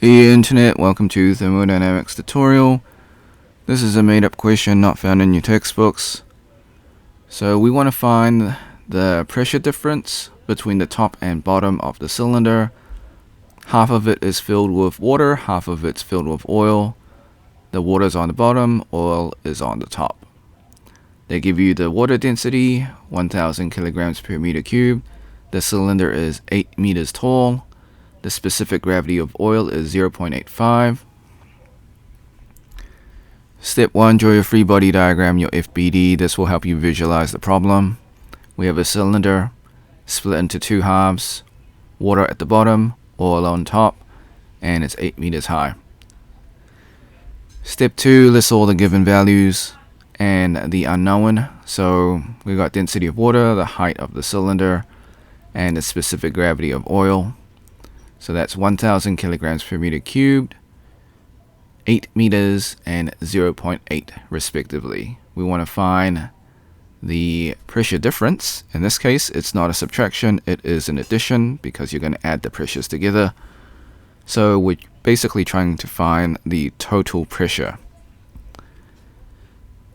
Hey Internet, welcome to Thermodynamics tutorial. This is a made-up question not found in your textbooks. So we want to find the pressure difference between the top and bottom of the cylinder. Half of it is filled with water, half of it's filled with oil. The water is on the bottom, oil is on the top. They give you the water density, 1000 kilograms per meter cubed. The cylinder is 8 meters tall. The specific gravity of oil is 0.85. Step 1, draw your free body diagram, your FBD. This will help you visualize the problem. We have a cylinder split into two halves, water at the bottom, oil on top, and it's 8 meters high. Step 2, list all the given values and the unknown. So we got density of water, the height of the cylinder, and the specific gravity of oil. So that's 1000 kilograms per meter cubed, 8 meters, and 0.8 respectively. We want to find the pressure difference. In this case, it's not a subtraction, it is an addition because you're going to add the pressures together. So we're basically trying to find the total pressure.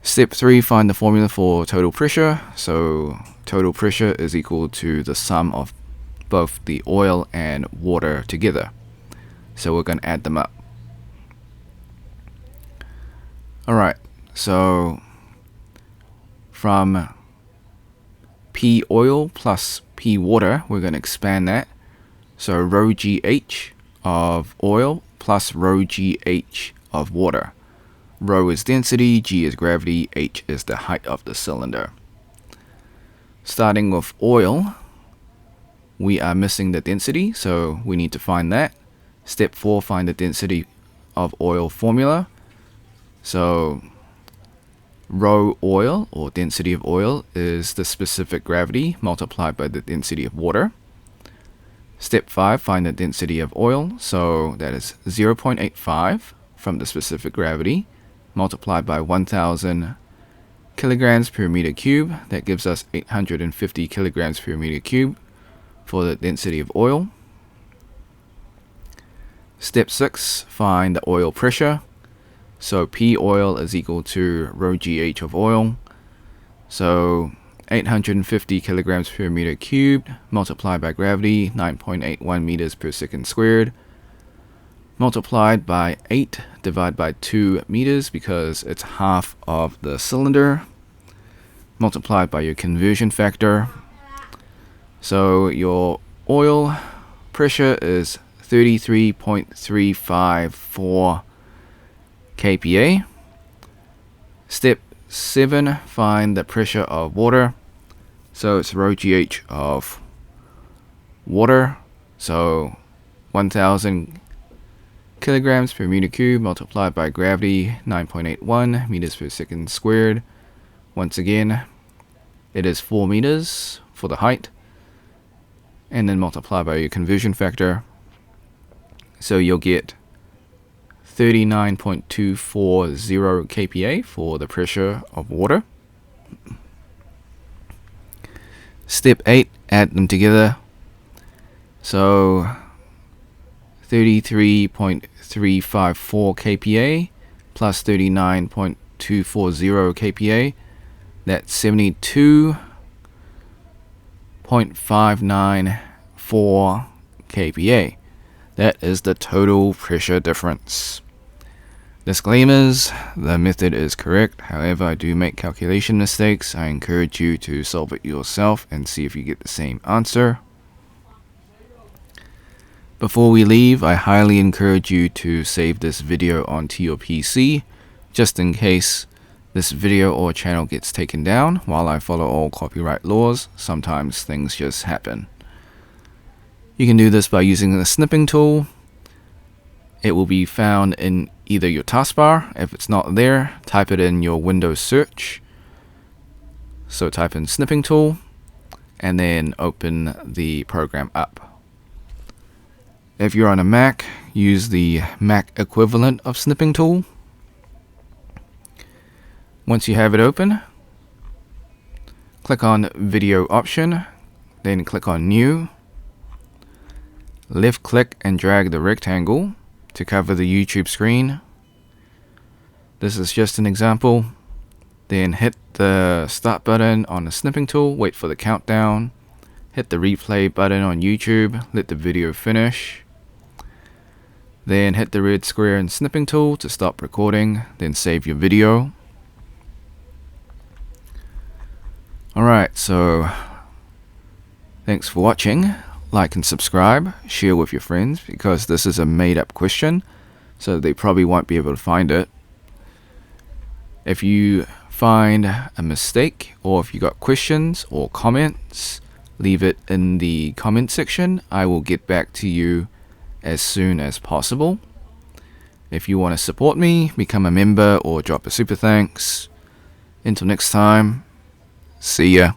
Step 3, find the formula for total pressure. So total pressure is equal to the sum of both the oil and water together. So we're going to add them up. Alright, so from P oil plus P water, we're going to expand that. So rho GH of oil plus rho GH of water. Rho is density, G is gravity, H is the height of the cylinder. Starting with oil, we are missing the density, so we need to find that. Step 4, find the density of oil formula. So rho oil, or density of oil, is the specific gravity multiplied by the density of water. Step 5, find the density of oil. So that is 0.85 from the specific gravity multiplied by 1000 kilograms per meter cube. That gives us 850 kilograms per meter cube for the density of oil. Step 6, find the oil pressure. So P oil is equal to rho GH of oil. So 850 kilograms per meter cubed multiplied by gravity, 9.81 meters per second squared, multiplied by 8 divided by 2 meters because it's half of the cylinder, multiplied by your conversion factor. So your oil pressure is 33.354 kPa. Step 7, find the pressure of water. So it's rho GH of water. So 1000 kilograms per meter cubed multiplied by gravity, 9.81 meters per second squared. Once again, it is 4 meters for the height, and then multiply by your conversion factor. So you'll get 39.240 kPa for the pressure of water. Step 8, add them together. So 33.354 kPa plus 39.240 kPa, that's 72.594 kPa. That is the total pressure difference. Disclaimers, the method is correct, however I do make calculation mistakes. I encourage you to solve it yourself and see if you get the same answer. Before we leave, I highly encourage you to save this video onto your PC, just in case this video or channel gets taken down. While I follow all copyright laws, sometimes things just happen. You can do this by using the snipping tool. It will be found in either your taskbar. If it's not there, type it in your Windows search. So type in snipping tool and then open the program up. If you're on a Mac, use the Mac equivalent of snipping tool. Once you have it open, click on video option, then click on new. Left click and drag the rectangle to cover the YouTube screen. This is just an example. Then hit the start button on the snipping tool, wait for the countdown, hit the replay button on YouTube, let the video finish. Then hit the red square and snipping tool to stop recording, then save your video. Alright, so thanks for watching. Like and subscribe, share with your friends, because this is a made up question, so they probably won't be able to find it. If you find a mistake, or if you got questions or comments, leave it in the comment section. I will get back to you as soon as possible. If you want to support me, become a member or drop a super thanks. Until next time, see ya.